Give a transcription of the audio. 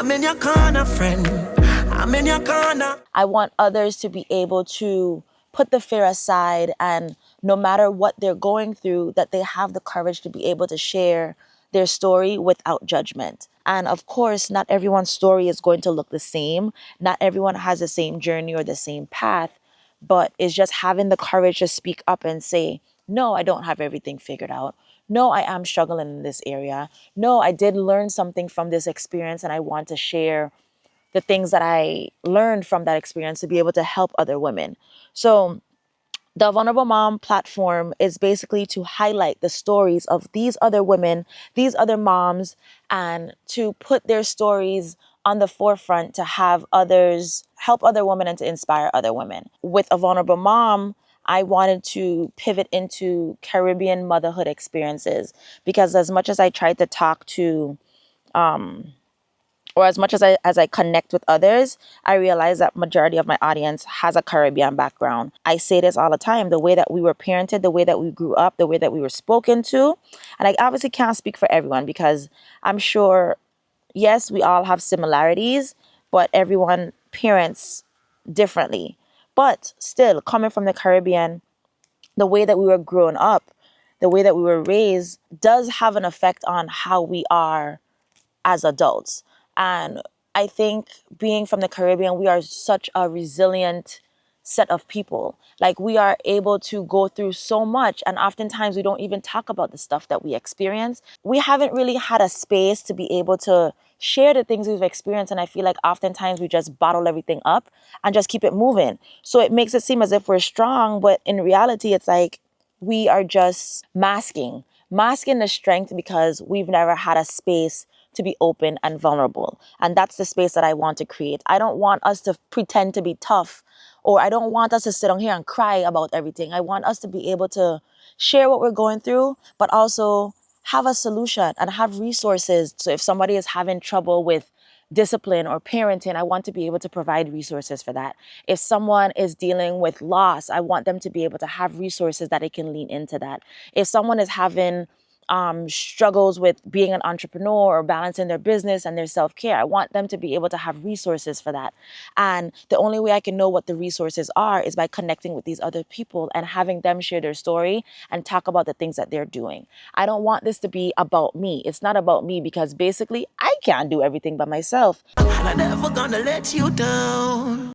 I'm in your corner, friend. I'm in your corner. I want others to be able to put the fear aside, and no matter what they're going through, that they have the courage to be able to share their story without judgment. And of course, not everyone's story is going to look the same. Not everyone has the same journey or the same path, but it's just having the courage to speak up and say, no, I don't have everything figured out. No, I am struggling in this area. No, I did learn something from this experience and I want to share the things that I learned from that experience to be able to help other women. So the Vulnerable Mom platform is basically to highlight the stories of these other women, these other moms, and to put their stories on the forefront to have others help other women and to inspire other women. With A Vulnerable Mom, I wanted to pivot into Caribbean motherhood experiences because as much as I tried to talk to or as much as I connect with others, I realize that majority of my audience has a Caribbean background. I say this all the time, the way that we were parented, the way that we grew up, the way that we were spoken to. And I obviously can't speak for everyone because I'm sure, yes, we all have similarities, but everyone parents differently. But still, coming from the Caribbean, the way that we were growing up, the way that we were raised does have an effect on how we are as adults. And I think being from the Caribbean, we are such a resilient set of people. Like we are able to go through so much, and oftentimes we don't even talk about the stuff that we experience. We haven't really had a space to be able to share the things we've experienced, and I feel like oftentimes we just bottle everything up and just keep it moving. So it makes it seem as if we're strong, but in reality it's like we are just masking the strength because we've never had a space to be open and vulnerable. And that's the space that I want to create. I don't want us to pretend to be tough, or I don't want us to sit on here and cry about everything. I want us to be able to share what we're going through, but also have a solution and have resources. So if somebody is having trouble with discipline or parenting, I want to be able to provide resources for that. If someone is dealing with loss, I want them to be able to have resources that they can lean into that. If someone is having struggles with being an entrepreneur or balancing their business and their self-care, I want them to be able to have resources for that. And the only way I can know what the resources are is by connecting with these other people and having them share their story and talk about the things that they're doing. I don't want this to be about me. It's not about me because basically I can't do everything by myself. And I'm never gonna let you down.